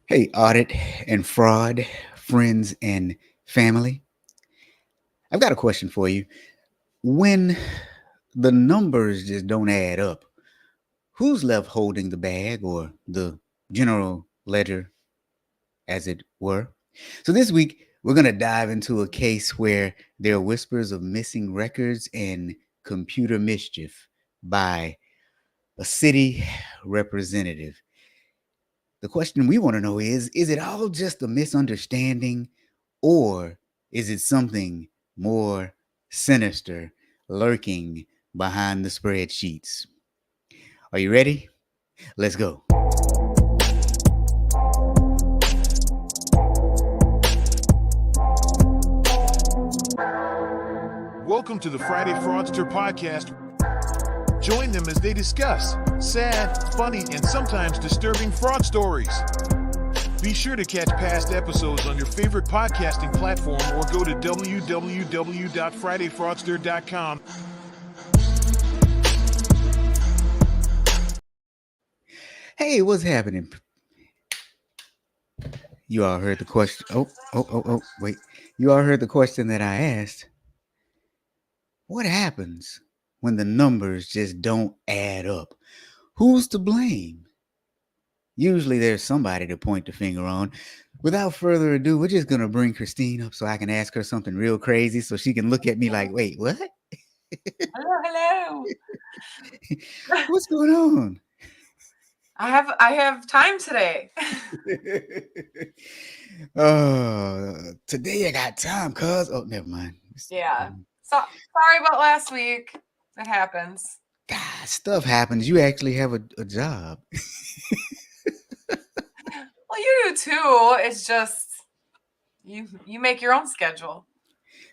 Hey, audit and fraud, friends and family. I've got a question for you. When the numbers just don't add up, who's left holding the bag or the general ledger, as it were? So, this week, we're going to dive into a case where there are whispers of missing records and computer mischief by a city representative. The question we want to know is it all just a misunderstanding or is it something more sinister lurking behind the spreadsheets? Are you ready? Let's go. Welcome to the Friday Fraudster podcast. Join them as they discuss sad, funny, and sometimes disturbing fraud stories. Be sure to catch past episodes on your favorite podcasting platform or go to www.fridayfraudster.com. Hey, what's happening? You all heard the question. Wait. You all heard the question that I asked. What happens when the numbers just don't add up? Who's to blame? Usually there's somebody to point the finger on. Without further ado, we're just going to bring Christine up so I can ask her something real crazy so she can look at me like, wait, what? Hello. What's going on? I have time today. Today I got time, cuz. Oh, never mind. Yeah. So sorry about last week. It happens. God, stuff happens. You actually have a job. Well, you do too. It's just you make your own schedule.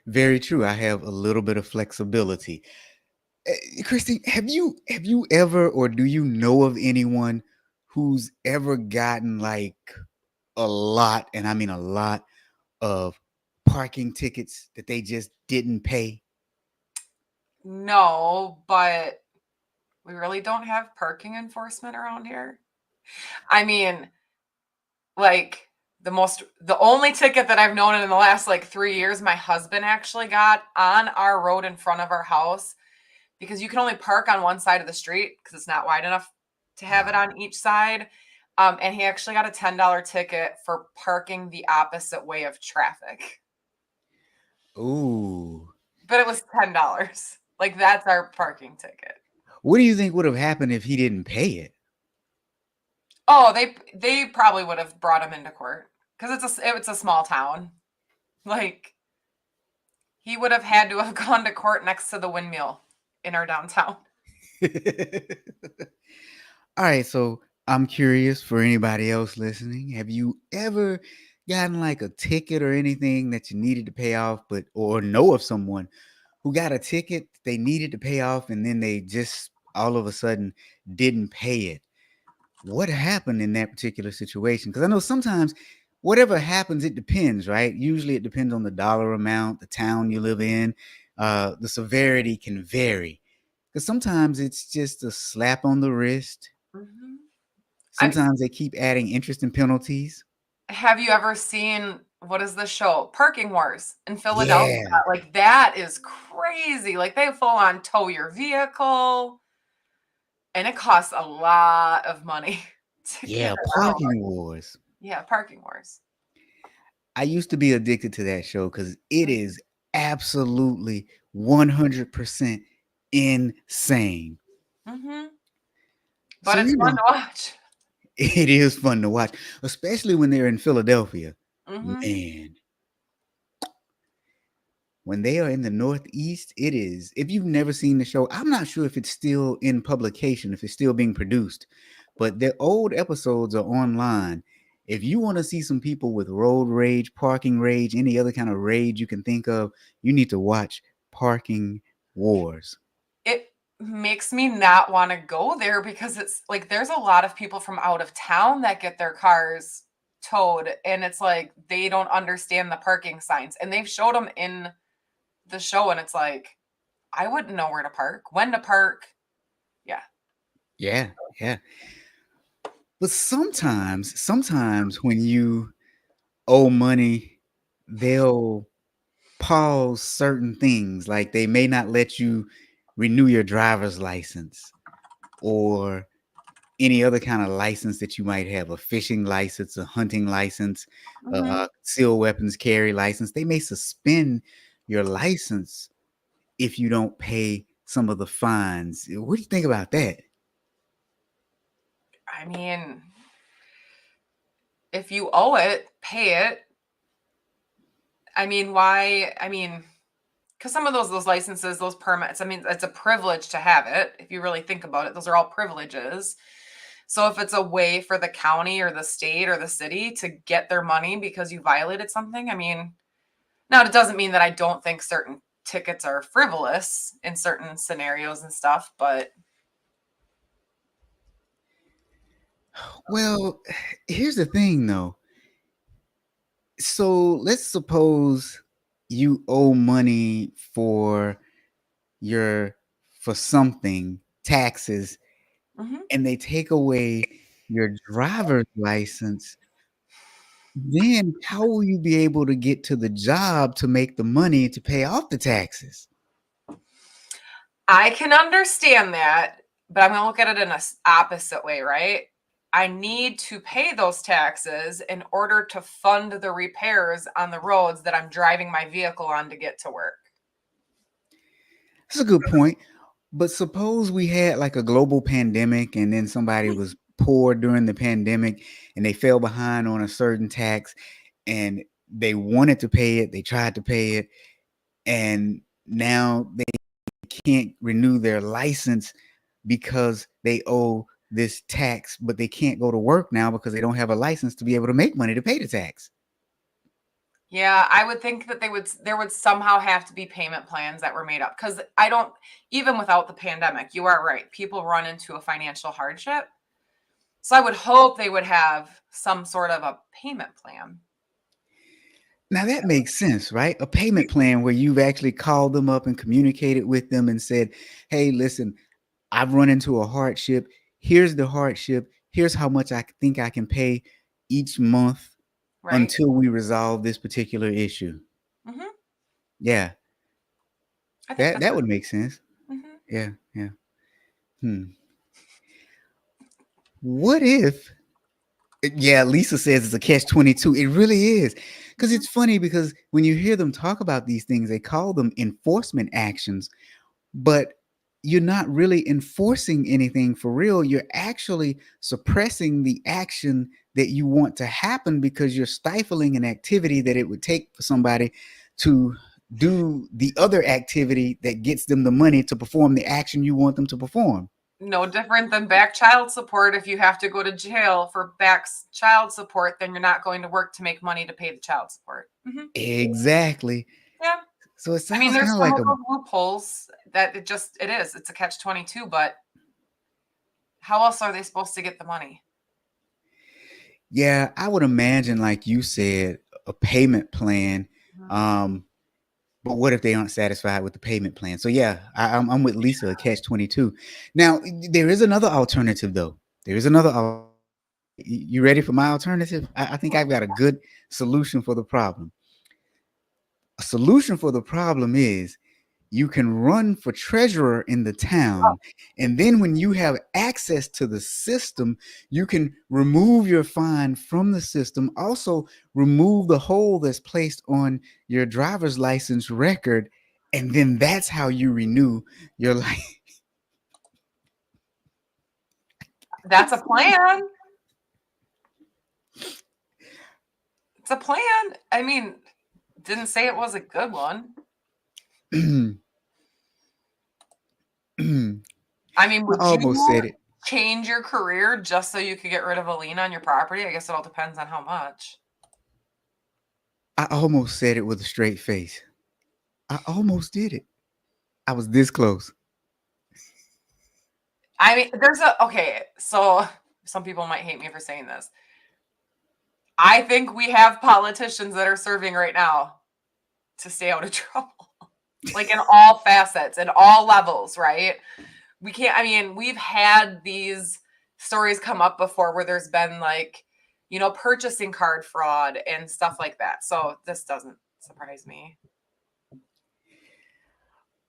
Very true. I have a little bit of flexibility. Christine, have you ever or do you know of anyone who's ever gotten like a lot, and I mean a lot, of parking tickets that they just didn't pay? No, but we really don't have parking enforcement around here. I mean, like the only ticket that I've known in the last like 3 years, my husband actually got on our road in front of our house because you can only park on one side of the street because it's not wide enough to have it on each side. And he actually got a $10 ticket for parking the opposite way of traffic. Ooh. But it was $10. Like that's our parking ticket. What do you think would have happened if he didn't pay it? Oh, they probably would have brought him into court because it's a small town. Like he would have had to have gone to court next to the windmill in our downtown. All right, so I'm curious for anybody else listening. Have you ever gotten like a ticket or anything that you needed to pay off, but or know of someone who got a ticket they needed to pay off and then they just all of a sudden didn't pay it? What happened in that particular situation? Because I know sometimes whatever happens, it depends, right? Usually it depends on the dollar amount, the town you live in. The severity can vary. Because sometimes it's just a slap on the wrist. Mm-hmm. Sometimes they keep adding interest and penalties. Have you ever seen what is the show? Parking Wars in Philadelphia. Yeah. Like that is crazy. Like they full on tow your vehicle. And it costs a lot of money to get Yeah, it out. Parking Wars. Yeah, Parking Wars. I used to be addicted to that show because it is absolutely 100% insane. Mm-hmm. But So, it's fun to watch. it is fun to watch, especially when they're in Philadelphia. Mm-hmm. Man, when they are in the Northeast, it is. If you've never seen the show, I'm not sure if it's still in publication, if it's still being produced, but the old episodes are online. If you want to see some people with road rage, parking rage, any other kind of rage you can think of, you need to watch Parking Wars. It makes me not want to go there because it's like there's a lot of people from out of town that get their cars towed, and it's like they don't understand the parking signs, and they've showed them in the show, and it's like I wouldn't know where to park, when to park. Yeah. Yeah, yeah. But sometimes when you owe money, they'll pause certain things. Like they may not let you renew your driver's license or any other kind of license that you might have, a fishing license, a hunting license, Mhm. a concealed weapons carry license. They may suspend your license if you don't pay some of the fines. What do you think about that? I mean, if you owe it, pay it. I mean, why? I mean, because some of those licenses, those permits, I mean, it's a privilege to have it. If you really think about it, those are all privileges. So if it's a way for the county or the state or the city to get their money because you violated something, I mean, now it doesn't mean that I don't think certain tickets are frivolous in certain scenarios and stuff, but Well, here's the thing though. So let's suppose you owe money your for something, taxes, mhm. and they take away your driver's license, then how will you be able to get to the job to make the money to pay off the taxes? I can understand that, but I'm going to look at it in a opposite way, right? I need to pay those taxes in order to fund the repairs on the roads that I'm driving my vehicle on to get to work. That's a good point. But suppose we had like a global pandemic and then somebody was poor during the pandemic and they fell behind on a certain tax and they wanted to pay it, they tried to pay it, and now they can't renew their license because they owe this tax, but they can't go to work now because they don't have a license to be able to make money to pay the tax. Yeah, I would think that there would somehow have to be payment plans that were made up because I don't even without the pandemic, you are right. People run into a financial hardship. So I would hope they would have some sort of a payment plan. Now that makes sense, right? A payment plan where you've actually called them up and communicated with them and said, hey, listen, I've run into a hardship. Here's the hardship. Here's how much I think I can pay each month Right? until we resolve this particular issue. Hmm. Yeah, I think that that's that a would make sense. mhm. Yeah, yeah. Hmm. What if yeah, Lisa says it's a catch 22. It really is. Because Mhm. it's funny because when you hear them talk about these things, they call them enforcement actions, but you're not really enforcing anything for real. You're actually suppressing the action that you want to happen because you're stifling an activity that it would take for somebody to do the other activity that gets them the money to perform the action you want them to perform. No different than back child support. If you have to go to jail for back child support, then you're not going to work to make money to pay the child support. Hmm. Exactly. Yeah. So it I mean, sounds kind there's of some like of a those loopholes that it is. It's a catch 22, but how else are they supposed to get the money? yeah, I would imagine, like you said, a payment plan. Mhm. Um, but what if they aren't satisfied with the payment plan? So yeah, I'm with Lisa, a catch 22. Now there is another alternative though. There is another. You ready for my alternative? I think I've got a good solution for the problem. A solution for the problem is you can run for treasurer in the town. And then when you have access to the system, you can remove your fine from the system. Also, remove the hold that's placed on your driver's license record. And then that's how you renew your life. That's a plan. It's a plan. I mean, didn't say it was a good one. I I mean, would almost you said it. change your career just so you could get rid of a lien on your property? I guess it all depends on how much. I almost said it with a straight face. I almost did it. I was this close. I mean, okay, so some people might hate me for saying this. I think we have politicians that are serving right now to stay out of trouble, like in all facets, in all levels, right? We can't, I mean, we've had these stories come up before where there's been like, purchasing card fraud and stuff like that. So this doesn't surprise me.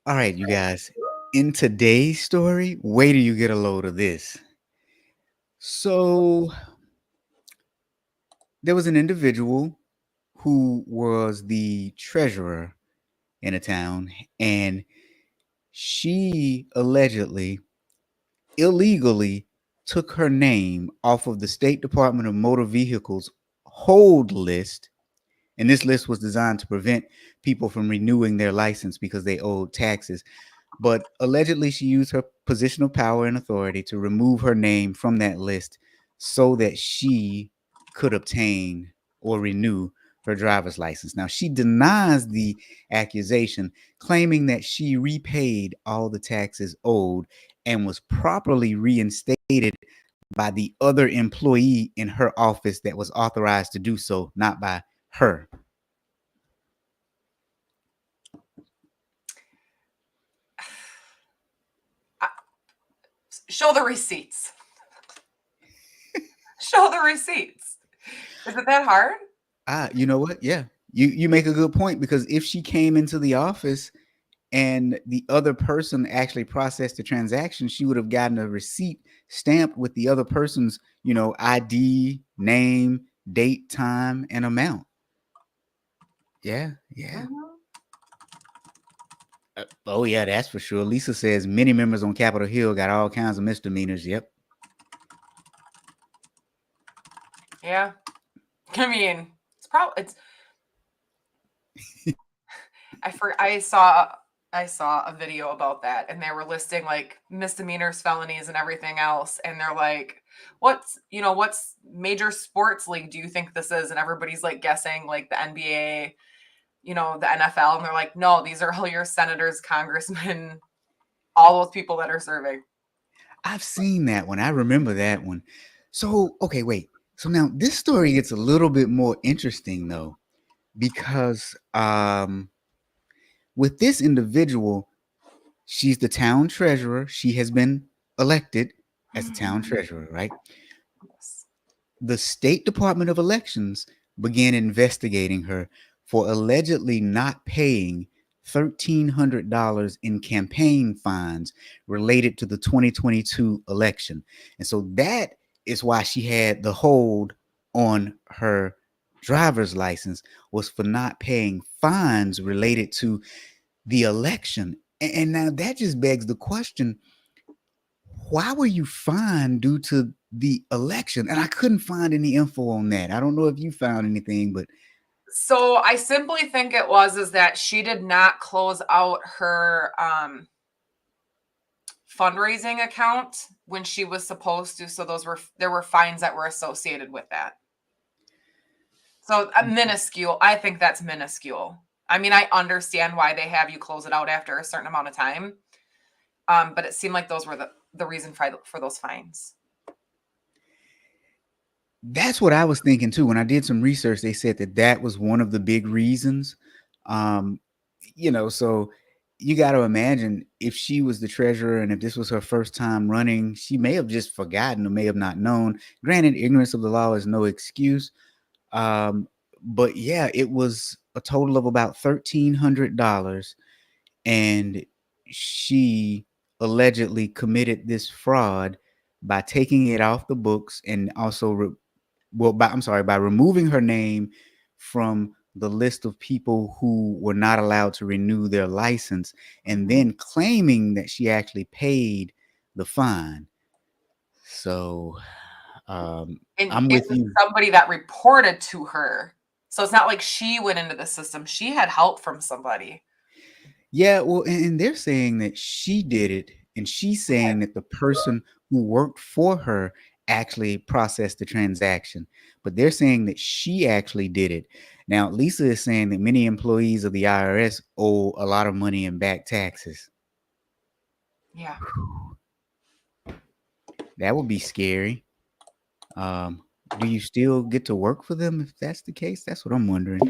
All right, you guys. In today's story, wait till you get a load of this. So there was an individual who was the treasurer in a town, and she allegedly illegally took her name off of the State Department of Motor Vehicles hold list. And this list was designed to prevent people from renewing their license because they owed taxes. But allegedly, she used her position of power and authority to remove her name from that list so that she could obtain or renew her driver's license. Now, she denies the accusation, claiming that she repaid all the taxes owed and was properly reinstated by the other employee in her office that was authorized to do so, not by her. Show the receipts. Show the receipts. Is it that hard? You know what? Yeah. You make a good point, because if she came into the office and the other person actually processed the transaction, she would have gotten a receipt stamped with the other person's, ID, name, date, time, and amount. Yeah, yeah. Mm-hmm. Oh yeah, that's for sure. Lisa says many members on Capitol Hill got all kinds of misdemeanors. Yep. Yeah. I mean, it's I saw a video about that, and they were listing like misdemeanors, felonies, and everything else, and they're like, what's major sports league do you think this is? And everybody's like guessing like the NBA, the NFL, and they're like, no, these are all your senators, congressmen, all those people that are serving. I've seen that one. I remember that one. So, okay, wait. So now this story gets a little bit more interesting though, because with this individual, she's the town treasurer. She has been elected as the town treasurer, right? Yes. The State Department of Elections began investigating her for allegedly not paying $1,300 in campaign fines related to the 2022 election. And so that is why she had the hold on her driver's license, was for not paying fines related to the election. And now that just begs the question, why were you fined due to the election? And I couldn't find any info on that. I don't know if you found anything, but So I simply think it was that she did not close out her fundraising account when she was supposed to. So there were fines that were associated with that. So minuscule. I think that's minuscule. I mean, I understand why they have you close it out after a certain amount of time. But it seemed like those were the reason for those fines. that's what I was thinking too. When I did some research, they said that that was one of the big reasons. Um, so you got to imagine, if she was the treasurer and if this was her first time running, she may have just forgotten or may have not known. Granted, ignorance of the law is no excuse. But yeah, it was a total of about $1,300, and she allegedly committed this fraud by taking it off the books, and also by removing her name from the list of people who were not allowed to renew their license, and then claiming that she actually paid the fine. So And I'm it with was you. somebody that reported to her. So it's not like she went into the system. She had help from somebody. Yeah, well, and they're saying that she did it, and she's saying that the person who worked for her actually processed the transaction. But they're saying that she actually did it. Now, Lisa is saying that many employees of the IRS owe a lot of money in back taxes. Yeah. That would be scary. Do you still get to work for them if that's the case? That's what I'm wondering.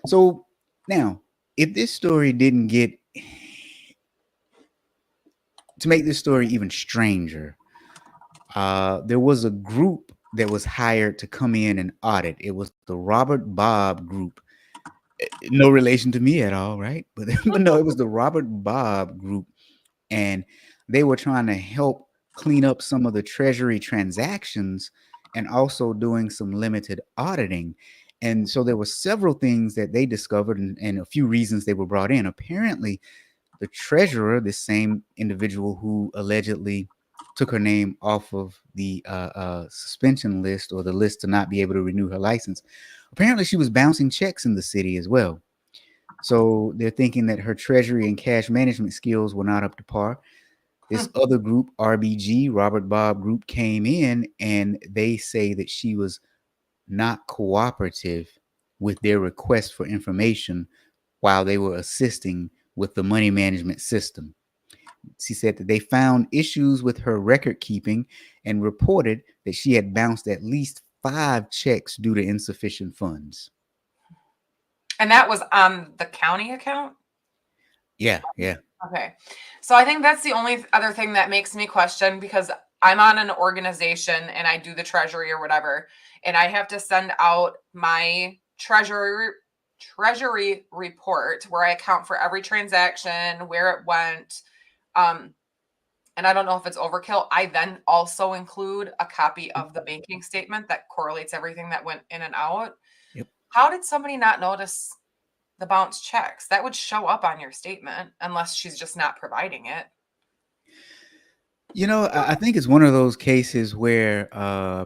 So now, if this story didn't get to make this story even stranger, There was a group that was hired to come in and audit. It was the Robert Bob Group. No relation to me at all, right? But no, it was the Robert Bob Group, and they were trying to help clean up some of the treasury transactions and also doing some limited auditing. And so there were several things that they discovered, and a few reasons they were brought in. Apparently, the treasurer, the same individual who allegedly took her name off of the suspension list, or the list to not be able to renew her license, apparently she was bouncing checks in the city as well. So they're thinking that her treasury and cash management skills were not up to par. This other group, RBG, Robert Bob Group, came in and they say that she was not cooperative with their request for information while they were assisting with the money management system. She said that they found issues with her record keeping and reported that she had bounced at least 5 checks due to insufficient funds. And that was on the county account? Yeah, yeah. Okay. So I think that's the only other thing that makes me question, because I'm on an organization and I do the treasury or whatever, and I have to send out my treasury report where I account for every transaction, where it went. And I don't know if it's overkill. I then also include a copy of the banking statement that correlates everything that went in and out. Yep. How did somebody not notice the bounce checks? That would show up on your statement unless she's just not providing it. You know, I think it's one of those cases where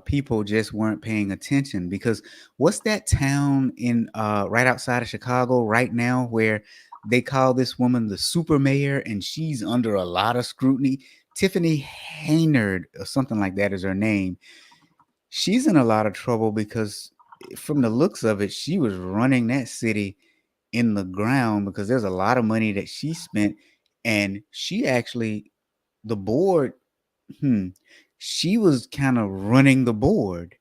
people just weren't paying attention, because what's that town in right outside of Chicago right now where they call this woman the super mayor and she's under a lot of scrutiny? Tiffany Haynard or something like that is her name. She's in a lot of trouble because from the looks of it, she was running that city in the ground, because there's a lot of money that she spent, and she actually, the board, hmm, she was kind of running the board.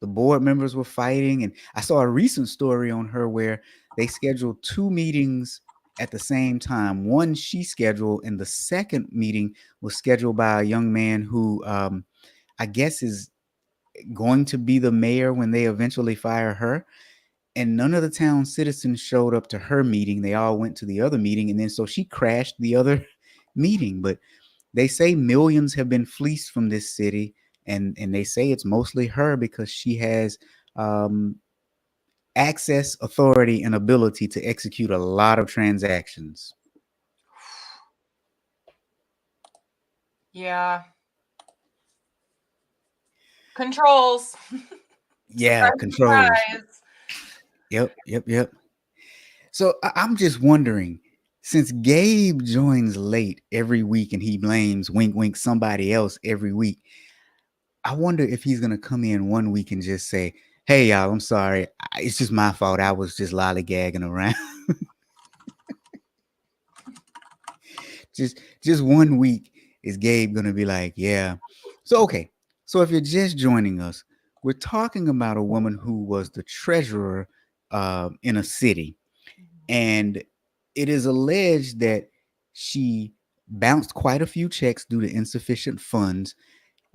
The board members were fighting, and I saw a recent story on her where they scheduled 2 meetings at the same time. One she scheduled, and the second meeting was scheduled by a young man who, I guess, is going to be the mayor when they eventually fire her. And none of the town citizens showed up to her meeting. They all went to the other meeting, and then so she crashed the other meeting. But they say millions have been fleeced from this city, and they say it's mostly her because she has um, access, authority, and ability to execute a lot of transactions. Yeah. Controls. Yeah, Surprise, controls. surprise. Yep, yep, yep. So I'm just wondering, since Gabe joins late every week and he blames wink wink somebody else every week, I wonder if he's gonna come in one week and just say, "Hey y'all, I'm sorry. It's just my fault. I was just lollygagging around." just one week is Gabe gonna be like, "Yeah." So okay. So if you're just joining us, we're talking about a woman who was the treasurer in a city, and it is alleged that she bounced quite a few checks due to insufficient funds,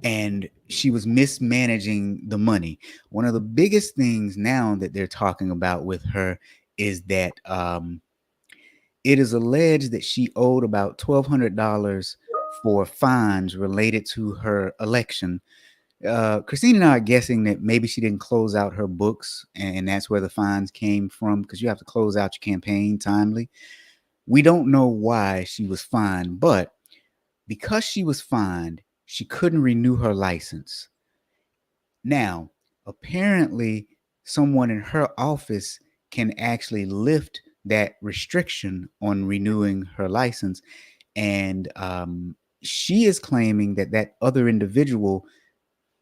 and she was mismanaging the money. One of the biggest things now that they're talking about with her is that it is alleged that she owed about $1,200 for fines related to her election. Christine and I are guessing that maybe she didn't close out her books, and that's where the fines came from, because you have to close out your campaign timely. We don't know why she was fined, but because she was fined, she couldn't renew her license. Now, apparently, someone in her office can actually lift that restriction on renewing her license. And she is claiming that that other individual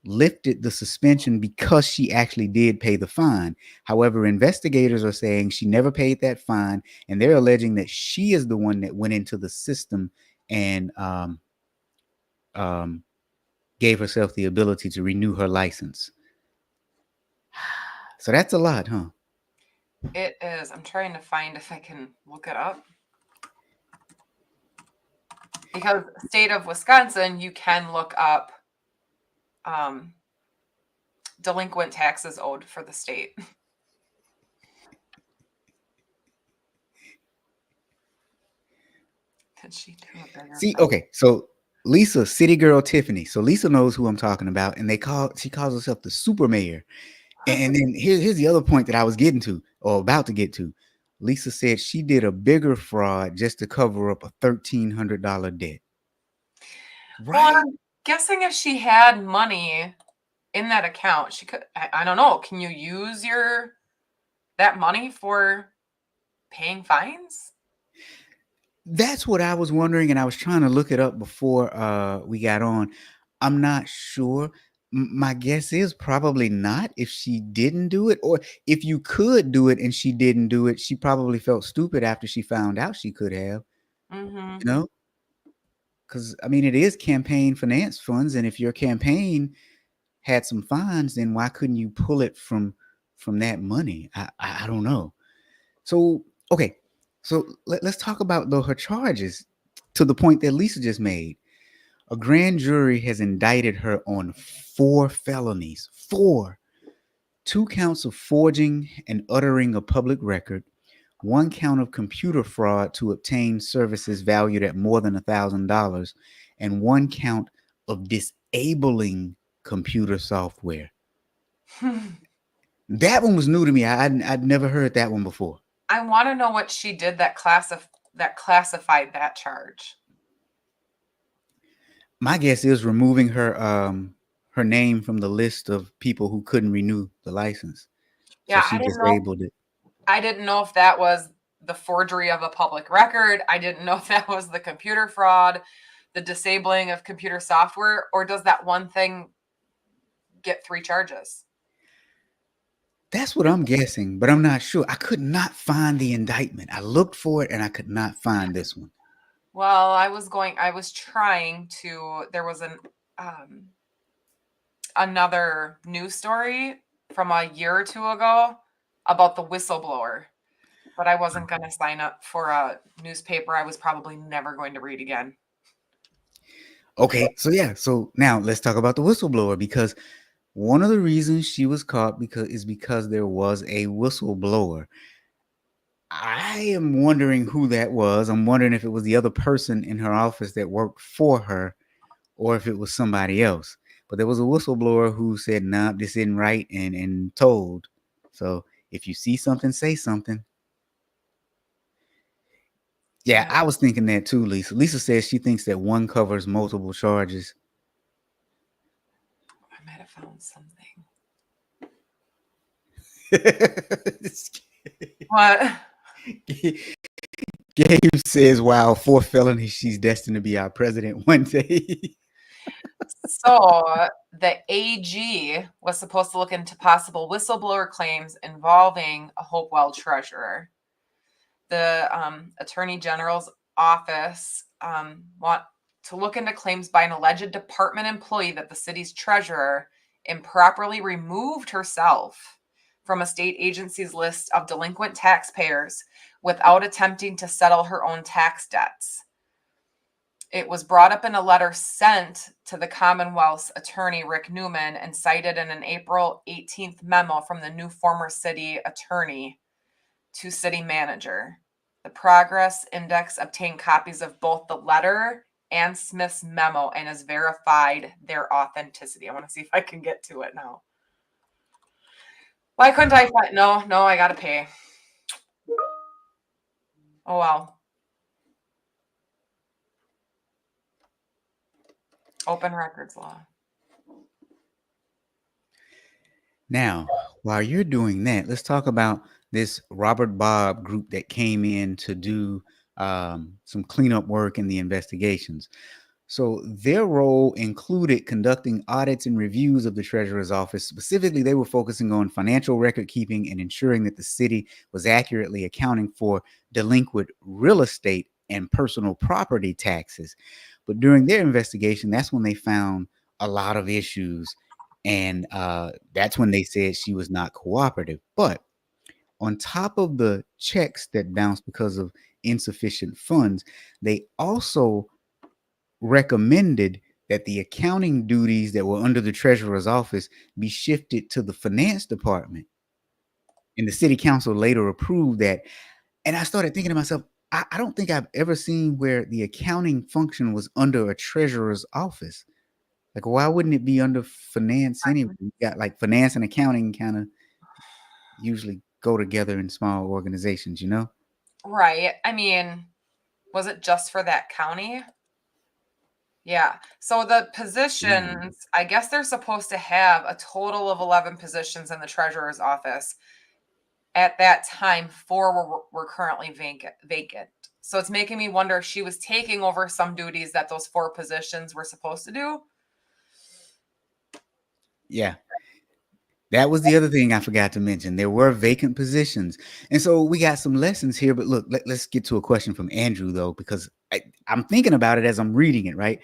lifted the suspension because she actually did pay the fine. However, investigators are saying she never paid that fine, and they're alleging that she is the one that went into the system and um, gave herself the ability to renew her license. So that's a lot, huh? It is. I'm trying to find if I can look it up. Because state of Wisconsin, you can look up delinquent taxes owed for the state. Did she do a bigger See, fraud? okay, so Lisa, city girl Tiffany. So Lisa knows who I'm talking about, and she calls herself the super mayor. And then here's the other point that I was getting to, or about to get to. Lisa said she did a bigger fraud just to cover up a $1,300 debt. Well, Right? I'm guessing if she had money in that account, she could. I don't know. Can you use that money for paying fines? That's what I was wondering, and I was trying to look it up before we got on. I'm not sure. My guess is probably not if she didn't do it, or if you could do it and she didn't do it, she probably felt stupid after she found out she could have, Mm-hmm. you know? Because I mean, it is campaign finance funds, and if your campaign had some fines, then why couldn't you pull it from that money? I don't know. So okay, so let's talk about though her charges to the point that Lisa just made. A grand jury has indicted her on 4 felonies. 4. 2 counts of forging and uttering a public record, 1 count of computer fraud to obtain services valued at more than $1,000, and 1 count of disabling computer software. That one was new to me. I'd never heard that one before. I want to know what she did that classified that charge. My guess is removing her name from the list of people who couldn't renew the license. So Yeah, she disabled it. I didn't know if that was the forgery of a public record. I didn't know if that was the computer fraud, the disabling of computer software, or does that one thing get 3 charges? That's what I'm guessing, but I'm not sure. I could not find the indictment. I looked for it and I could not find this one. Well, I was trying to, there was another news story from a year or two ago about the whistleblower, but I wasn't going to sign up for a newspaper I was probably never going to read again. Okay, so now let's talk about the whistleblower, because one of the reasons she was caught because there was a whistleblower. I am wondering who that was. I'm wondering if it was the other person in her office that worked for her, or if it was somebody else. But there was a whistleblower who said, "Nah, this isn't right," and told. So if you see something, say something. Yeah, I was thinking that too, Lisa. Lisa says she thinks that one covers multiple charges. I might have found something. What? Gabe says, wow, 4 felonies. She's destined to be our president one day. So the AG was supposed to look into possible whistleblower claims involving a Hopewell treasurer. The Attorney General's office want to look into claims by an alleged department employee that the city's treasurer improperly removed herself from a state agency's list of delinquent taxpayers without attempting to settle her own tax debts. It was brought up in a letter sent to the Commonwealth's attorney, Rick Newman, and cited in an April 18th memo from the new former city attorney to city manager. The Progress Index obtained copies of both the letter and Smith's memo and has verified their authenticity. I want to see if I can get to it now. Why couldn't I find? No, I got to pay. Oh, well. Open records law. Now, while you're doing that, let's talk about this Robert Bob group that came in to do some cleanup work in the investigations. So their role included conducting audits and reviews of the treasurer's office. Specifically, they were focusing on financial record keeping and ensuring that the city was accurately accounting for delinquent real estate and personal property taxes. But during their investigation, that's when they found a lot of issues. And that's when they said she was not cooperative. But on top of the checks that bounced because of insufficient funds, they also recommended that the accounting duties that were under the treasurer's office be shifted to the finance department. And the city council later approved that. And I started thinking to myself, I don't think I've ever seen where the accounting function was under a treasurer's office. Like, why wouldn't it be under finance anyway? You got like finance and accounting kind of usually go together in small organizations, you know? Right. I mean, was it just for that county? Yeah. So the positions, I guess they're supposed to have a total of 11 positions in the treasurer's office. At that time, 4 were currently vacant. So it's making me wonder if she was taking over some duties that those 4 positions were supposed to do. Yeah. That was the other thing I forgot to mention. There were vacant positions. And so we got some lessons here. But look, let's get to a question from Andrew, though, because I'm thinking about it as I'm reading it, right?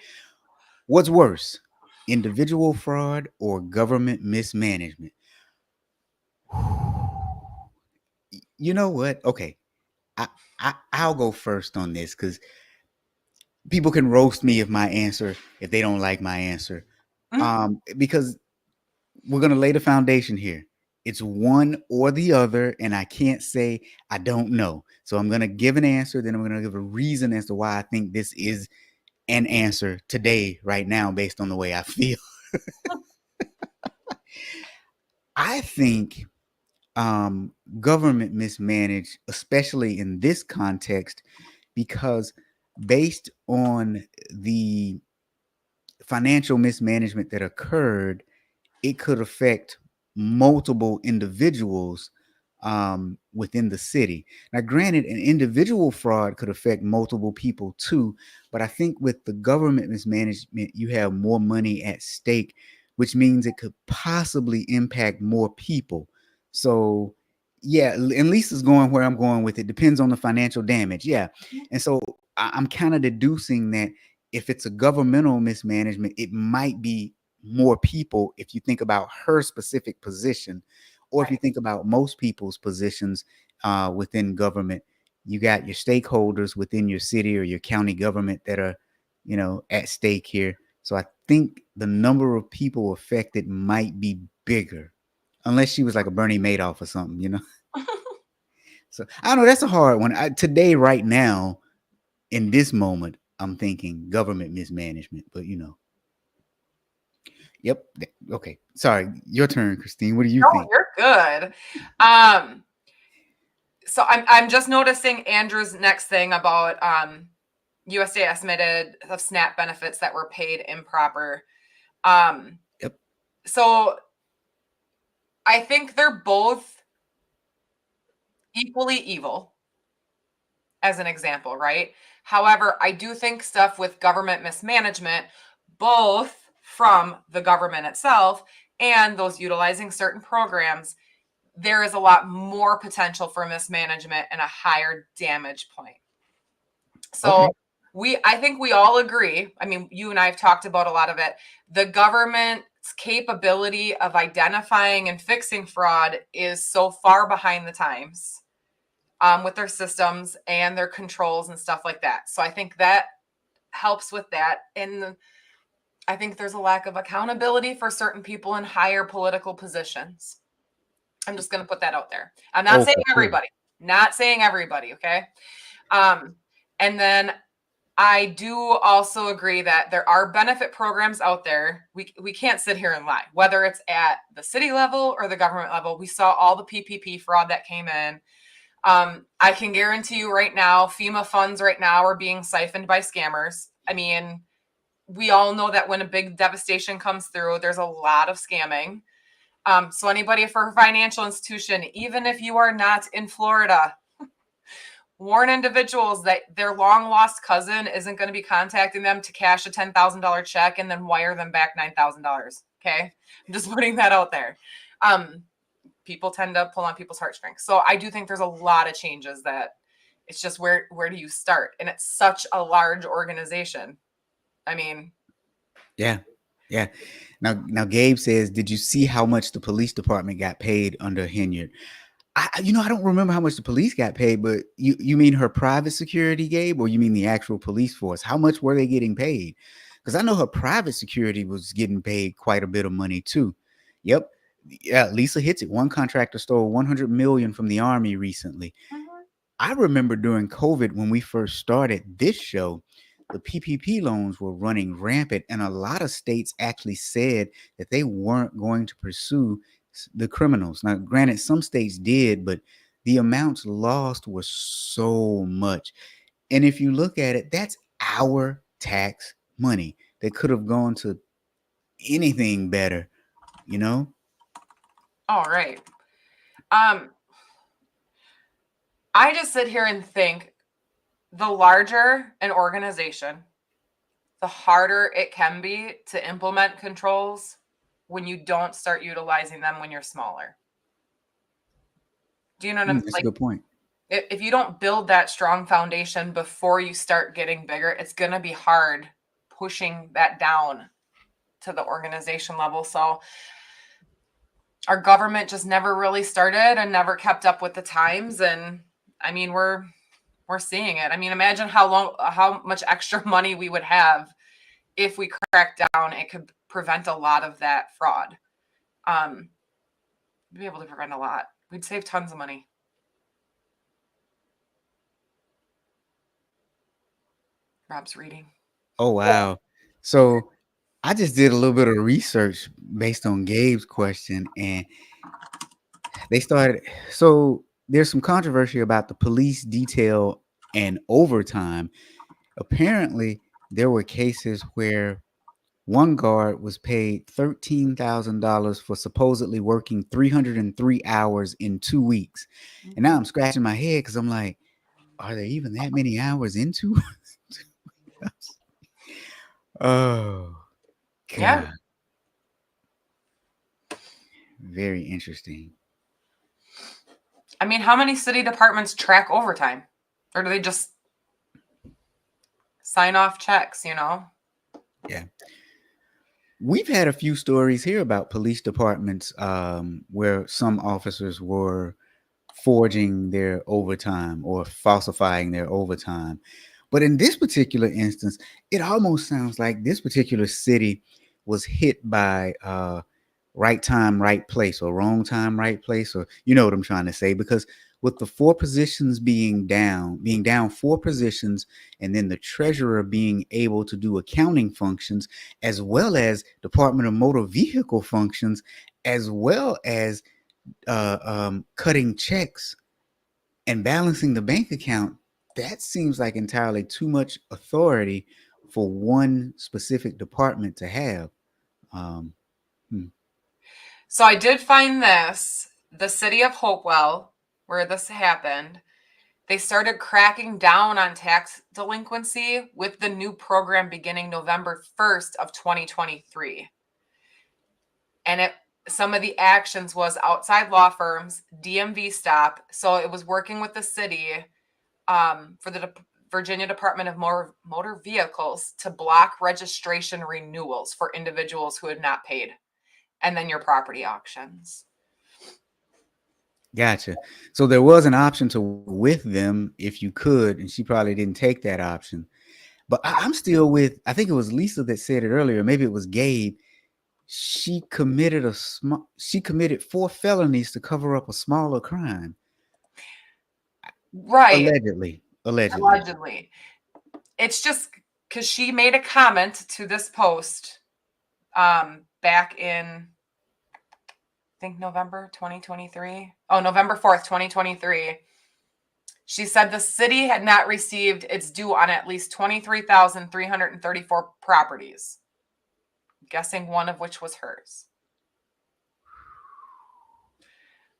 What's worse, individual fraud or government mismanagement? You know what? Okay. I'll go first on this because people can roast me if they don't like my answer. Because we're going to lay the foundation here. It's one or the other, and I can't say I don't know. So I'm going to give an answer, then I'm going to give a reason as to why I think this is an answer today, right now, based on the way I feel. I think government mismanaged, especially in this context, because based on the financial mismanagement that occurred, it could affect multiple individuals within the city. Now, granted, an individual fraud could affect multiple people too, but I think with the government mismanagement, you have more money at stake, which means it could possibly impact more people. So, yeah, and Lisa's going where I'm going with it. Depends on the financial damage. Yeah. And so I'm kind of deducing that if it's a governmental mismanagement, it might be more people if you think about her specific position, or if you think about most people's positions within government. You got your stakeholders within your city or your county government that are, at stake here. So I think the number of people affected might be bigger, unless she was like a Bernie Madoff or something. So I don't know. That's a hard one. Today, right now, in this moment, I'm thinking government mismanagement, but Yep. Okay. Sorry. Your turn, Christine. What do you think? You're good. So I'm just noticing Andrew's next thing about USDA estimated of SNAP benefits that were paid improper. Yep. So I think they're both equally evil, as an example, right? However, I do think stuff with government mismanagement, both from the government itself and those utilizing certain programs, there is a lot more potential for mismanagement and a higher damage point. So I think we all agree. I mean, you and I have talked about a lot of it. The government's capability of identifying and fixing fraud is so far behind the times with their systems and their controls and stuff like that. So I think that helps with that. And I think there's a lack of accountability for certain people in higher political positions. I'm just going to put that out there. I'm not saying everybody, okay? And then I do also agree that there are benefit programs out there. We can't sit here and lie, whether it's at the city level or the government level. We saw all the PPP fraud that came in. I can guarantee you right now, FEMA funds right now are being siphoned by scammers. I mean, we all know that when a big devastation comes through, there's a lot of scamming. So anybody for a financial institution, even if you are not in Florida, warn individuals that their long lost cousin isn't going to be contacting them to cash a $10,000 check and then wire them back $9,000. Okay. I'm just putting that out there. People tend to pull on people's heartstrings. So I do think there's a lot of changes that it's just where do you start? And it's such a large organization. I mean, yeah. Now Gabe says, did you see how much the police department got paid under Henyard? I don't remember how much the police got paid, but you mean her private security, Gabe, or you mean the actual police force? How much were they getting paid? Because I know her private security was getting paid quite a bit of money too. Yep. Yeah, Lisa hits it. One contractor stole 100 million from the army recently. Mhm. I remember during COVID when we first started this show, the PPP loans were running rampant, and a lot of states actually said that they weren't going to pursue the criminals. Now, granted, some states did, but the amounts lost was so much. And if you look at it, that's our tax money that could have gone to anything better, you know? All right. Um, I just sit here and think the larger an organization, the harder it can be to implement controls when you don't start utilizing them when you're smaller. Do you know what I'm That's a like? good point. If you don't build that strong foundation before you start getting bigger, it's going to be hard pushing that down to the organization level. So our government just never really started and never kept up with the times. And I mean, we're seeing it. I mean, imagine how much extra money we would have if we cracked down. It could prevent a lot of that fraud. We'd be able to prevent a lot. We'd save tons of money. Rob's reading. Oh, wow. So I just did a little bit of research based on Gabe's question, and they started. So there's some controversy about the police detail and overtime. Apparently, there were cases where one guard was paid $13,000 for supposedly working 303 hours in 2 weeks. And now I'm scratching my head because I'm like, are there even that many hours in 2 weeks? Oh, Yeah. God. Very interesting. I mean, how many city departments track overtime? Or do they just sign off checks, Yeah. We've had a few stories here about police departments where some officers were forging their overtime or falsifying their overtime. But in this particular instance, it almost sounds like this particular city was hit by right time, right place, or wrong time, right place, or you know what I'm trying to say. Because with the four positions being down four positions, and then the treasurer being able to do accounting functions, as well as Department of Motor Vehicle functions, as well as cutting checks and balancing the bank account, that seems like entirely too much authority for one specific department to have. Um, hmm. So I did find this. The city of Hopewell, where this happened, they started cracking down on tax delinquency with the new program beginning November 1st of 2023. And some of the actions was outside law firms, DMV stop. So it was working with the city for the Virginia Department of Motor Vehicles to block registration renewals for individuals who had not paid. And then your property auctions. Gotcha. So there was an option to work with them if you could, and she probably didn't take that option. But I'm still with, I think it was Lisa that said it earlier, maybe it was Gabe. She committed four felonies to cover up a smaller crime. Right. Allegedly. It's just because she made a comment to this post back in, I think, November 2023. Oh, November 4th, 2023. She said the city had not received its due on at least 23,334 properties, guessing one of which was hers.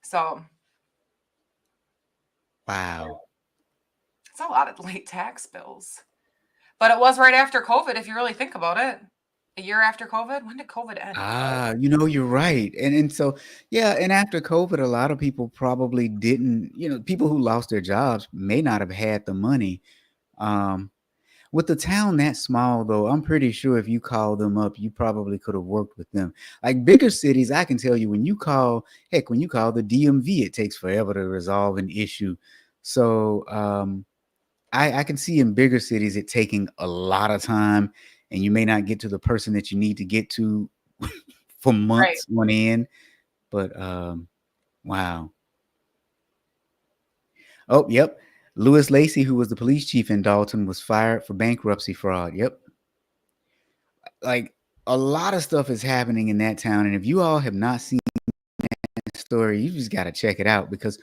So, Wow. it's a lot of late tax bills. But it was right after COVID, if you really think about it. A year after COVID? When did COVID end? You're right. And so, yeah, and after COVID, a lot of people probably didn't, people who lost their jobs may not have had the money. With the town that small, though, I'm pretty sure if you called them up, you probably could have worked with them. Like bigger cities, I can tell you when you call the DMV, it takes forever to resolve an issue. So I can see in bigger cities it taking a lot of time. and you may not get to the person that you need to get to for Right. months on end. But wow. Oh, yep. Lewis Lacey, who was the police chief in Dalton, was fired for bankruptcy fraud. Yep. Like a lot of stuff is happening in that town. And if you all have not seen that story, you just got to check it out, because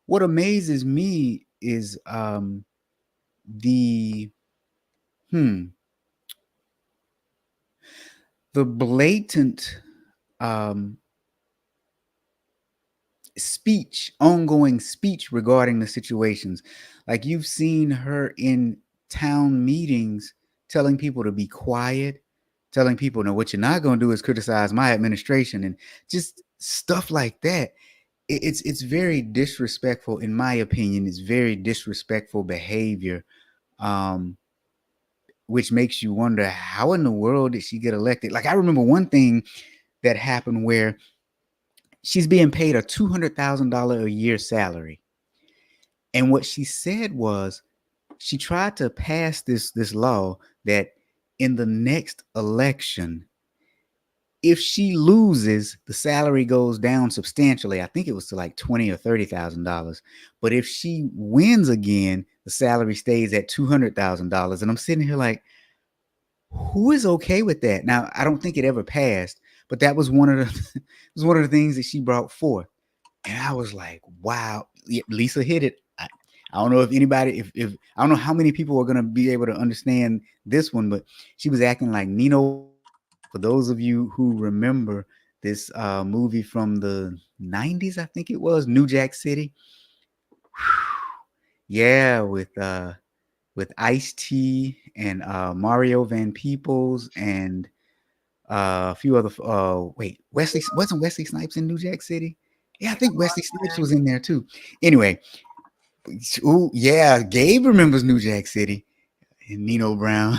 what amazes me is the hmm the blatant um ongoing speech regarding the situations. Like you've seen her in town meetings telling people to be quiet, telling people, no, what you're not going to do is criticize my administration, and just stuff like that. It's very disrespectful, in my opinion. It's very disrespectful behavior, um, which makes you wonder, how in the world did she get elected? Like I remember one thing that happened where she's being paid a $200,000 a year salary. And what she said was, she tried to pass this law that in the next election, if she loses, the salary goes down substantially. I think it was to like $20,000 or $30,000. But if she wins again, the salary stays at $200,000. And I'm sitting here like, who is okay with that? Now, I don't think it ever passed, but that was one of the was one of the things that she brought forth. And I was like, wow, Lisa hit it. I don't know if anybody, if I don't know how many people are going to be able to understand this one, but she was acting like Nino. For those of you who remember this movie from the 90s, I think it was, New Jack City. Yeah, with Ice-T and Mario Van Peebles and a few other. Wait, wasn't Wesley Snipes in New Jack City? Yeah, I think Wesley Snipes was in there too. Anyway, ooh, yeah, Gabe remembers New Jack City and Nino Brown.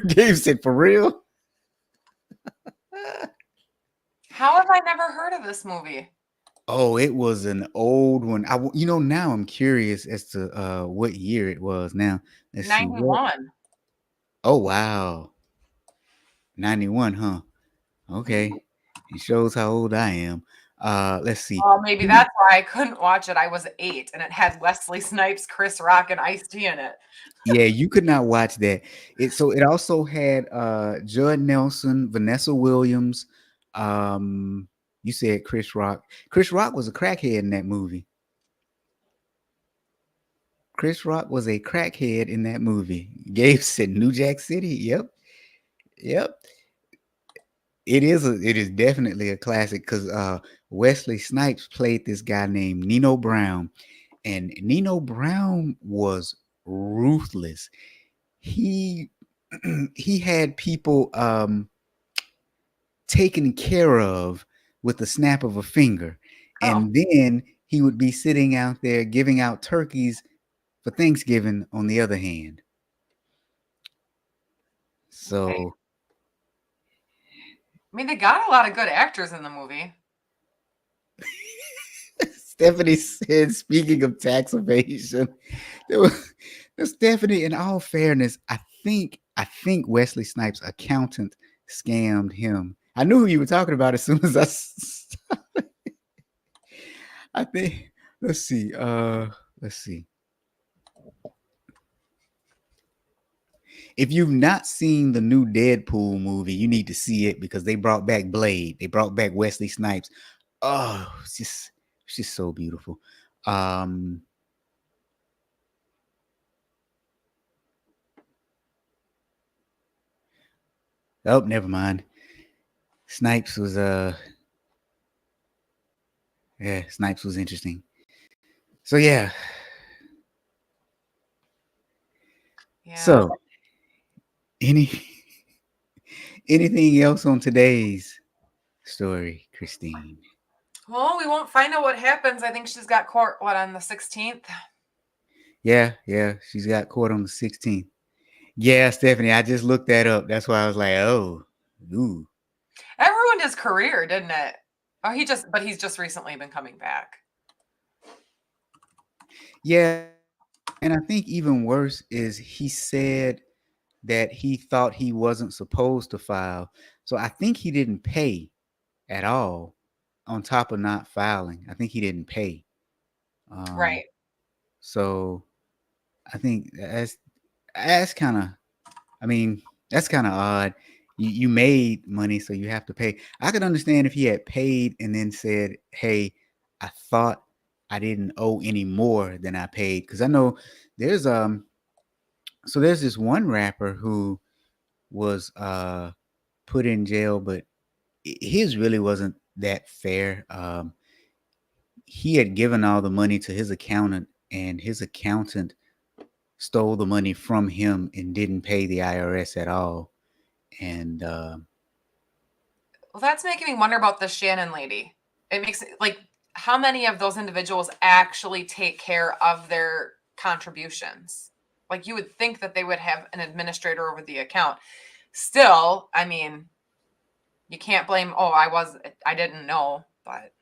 Gabe said, "For real." How have I never heard of this movie? Oh, it was an old one. Now I'm curious as to what year it was. Now let's see. What? 91. Oh wow, 91, huh? Okay, it shows how old I am. Let's see. Well, maybe that's why I couldn't watch it. I was 8 and it had Wesley Snipes, Chris Rock, and Ice-T in it. Yeah, you could not watch that. It also had Judd Nelson, Vanessa Williams. You said Chris Rock. Chris Rock was a crackhead in that movie. Chris Rock was a crackhead in that movie. Gabe said New Jack City. Yep. Yep. It is definitely a classic, because Wesley Snipes played this guy named Nino Brown, and Nino Brown was ruthless. He he had people taken care of with the snap of a finger, Oh, and then he would be sitting out there giving out turkeys for Thanksgiving on the other hand. okay. So I mean, they got a lot of good actors in the movie. Stephanie said, speaking of tax evasion, there was, Stephanie, in all fairness, I think Wesley Snipes' accountant scammed him. I knew who you were talking about as soon as I think, let's see. Let's see. If you've not seen the new Deadpool movie, you need to see it, because they brought back Blade. They brought back Wesley Snipes. Oh, it's just so beautiful. Um, oh, never mind. Snipes was yeah, Snipes was interesting. So yeah. Yeah. So any anything else on today's story, Christine? Well, we won't find out what happens. I think she's got court, on the 16th? Yeah, she's got court on the 16th. Yeah, Stephanie, I just looked that up. That's why I was like, oh, ooh. That ruined his career, didn't it? Oh, he's just recently been coming back. Yeah, and I think even worse is he said that he thought he wasn't supposed to file. So I think he didn't pay at all on top of not filing. I think he didn't pay. Um, Right. so I think that's kind of, I mean, that's kind of odd. You made money, so you have to pay. I could understand if he had paid and then said, "Hey, I thought I didn't owe any more than I paid," because I know there's so there's this one rapper who was put in jail, but his really wasn't that fair. He had given all the money to his accountant, and his accountant stole the money from him and didn't pay the IRS at all. And Well, that's making me wonder about the Shannon lady. It makes it like how many of those individuals actually take care of their contributions? Like you would think that they would have an administrator over the account. Still, I mean, you can't blame, oh, I didn't know, but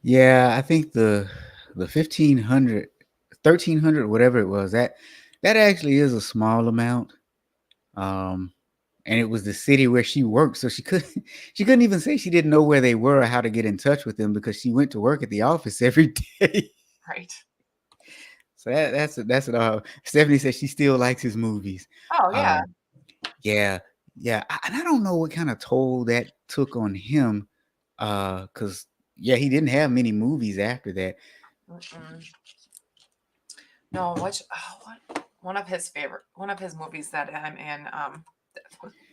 yeah, I think the 1500, 1300, whatever it was, that actually is a small amount. Um, and it was the city where she worked, so she couldn't even say she didn't know where they were or how to get in touch with them because she went to work at the office every day. right. So that's it all. Stephanie says she still likes his movies. Oh yeah. Um, yeah, yeah, and I don't know what kind of toll that took on him, because yeah, he didn't have many movies after that. Mm-mm. No, what one of his movies that I'm in,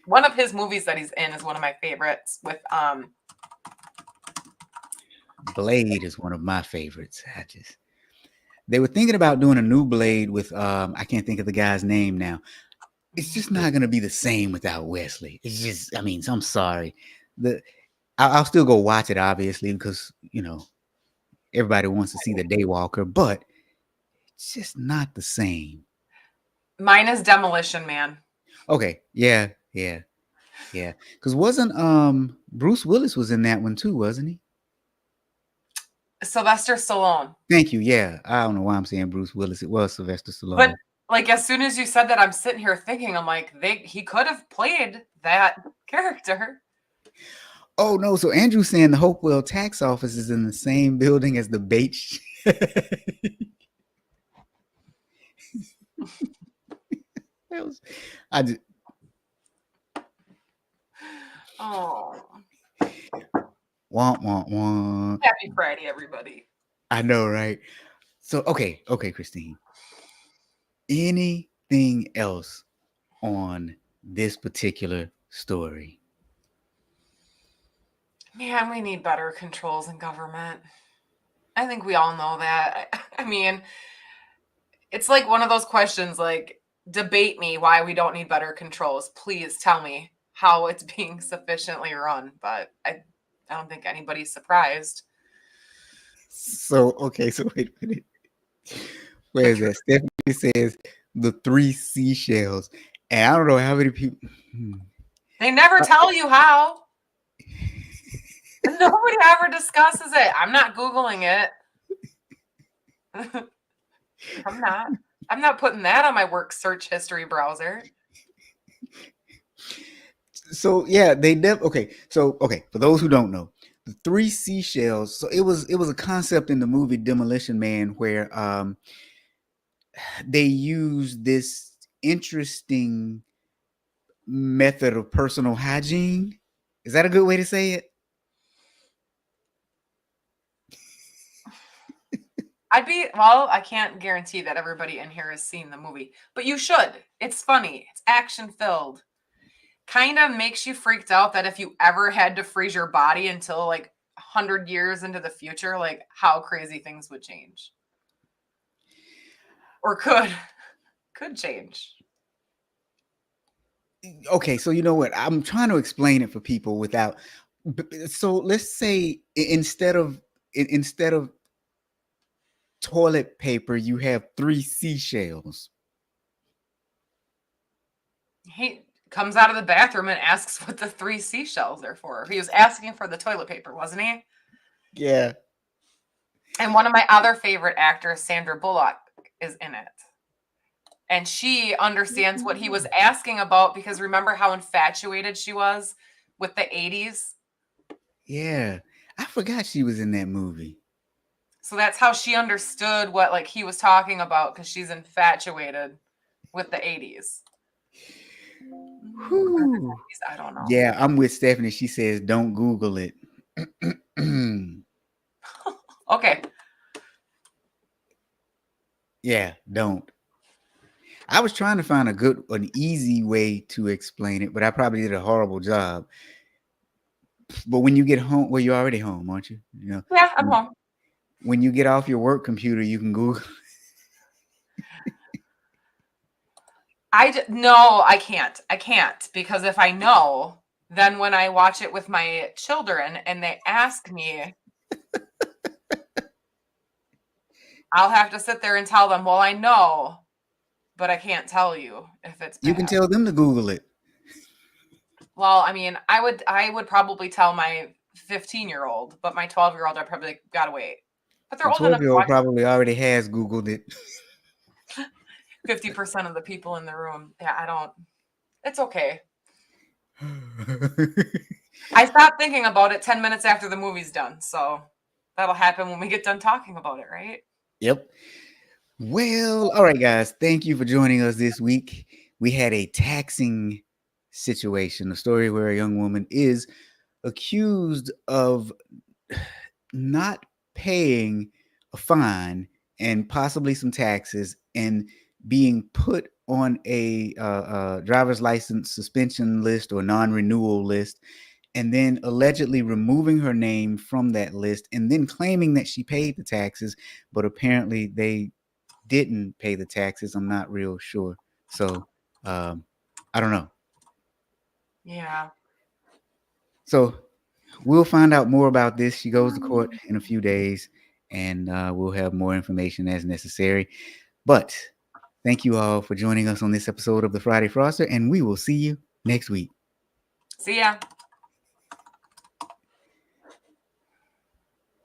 one of his movies that he's in is one of my favorites with Blade is one of my favorites. They were thinking about doing a new Blade with I can't think of the guy's name now. It's just not gonna be the same without Wesley. It's just, I mean, I'm sorry. I'll still go watch it, obviously, because everybody wants to see the Daywalker, but it's just not the same. mine is Demolition Man. Okay, yeah, yeah, yeah. Because wasn't Bruce Willis was in that one too, wasn't he? Sylvester Stallone. Thank you. Yeah, I don't know why I'm saying Bruce Willis. It was Sylvester But Stallone. like as soon as you said that, I'm sitting here thinking, I'm like, he could have played that character. Oh no! So Andrew's saying the Hopewell tax office is in the same building as the Bates. I just, Oh, womp womp womp. happy Friday, everybody. I know, right? So okay, Christine. Anything else on this particular story? Man, we need better controls in government. I think we all know that. I mean, it's like one of those questions like, debate me why we don't need better controls. Please tell me how it's being sufficiently run. But I don't think anybody's surprised. So okay, so wait a minute. Where is that? Stephanie says the 3 seashells, and I don't know how many people. They never tell you how. Nobody ever discusses it. I'm not Googling it. I'm not putting that on my work search history browser. So yeah, they never. Okay, so okay, for those who don't know, the 3 seashells. So it was a concept in the movie Demolition Man where they used this interesting method of personal hygiene. Is that a good way to say it? I can't guarantee that everybody in here has seen the movie, but you should. It's funny. It's action filled. Kind of makes you freaked out that if you ever had to freeze your body until like 100 years into the future, like how crazy things would change. Or could change. Okay, so you know what? I'm trying to explain it for people without. So let's say instead of toilet paper, you have 3 seashells. He comes out of the bathroom and asks what the 3 seashells are for. He was asking for the toilet paper, wasn't he? Yeah. And one of my other favorite actors, Sandra Bullock, is in it. And she understands what he was asking about because remember how infatuated she was with the 80s? Yeah. I forgot she was in that movie. So that's how she understood what like he was talking about because she's infatuated with the 80s. Whew. I don't know. Yeah, I'm with Stephanie. She says, don't Google it. Okay. Yeah, don't. I was trying to find an easy way to explain it, but I probably did a horrible job. But when you get home, well, you're already home, aren't you? You know, Yeah, I'm home. when you get off your work computer, you can Google. No, I can't. I can't because if I know, then when I watch it with my children and they ask me, I'll have to sit there and tell them, well, I know, but I can't tell you if it's You can bad. tell them to Google it. Well, I mean, I would probably tell my 15-year-old, but my 12-year-old, I probably gotta wait. But they're The old enough to 12-year-old watch probably already has Googled it. 50% of the people in the room. Yeah, I don't. It's okay. I stopped thinking about it 10 minutes after the movie's done, so that'll happen when we get done talking about it, right? Yep. Well, all right, guys. Thank you for joining us this week. We had a taxing situation, a story where a young woman is accused of not paying a fine and possibly some taxes and being put on a driver's license suspension list or non-renewal list, and then allegedly removing her name from that list and then claiming that she paid the taxes, but apparently they didn't pay the taxes. I'm not real sure. So I don't know. Yeah. So we'll find out more about this. She goes to court in a few days, and we'll have more information as necessary. But thank you all for joining us on this episode of the Friday Fraudster, and we will see you next week. See ya.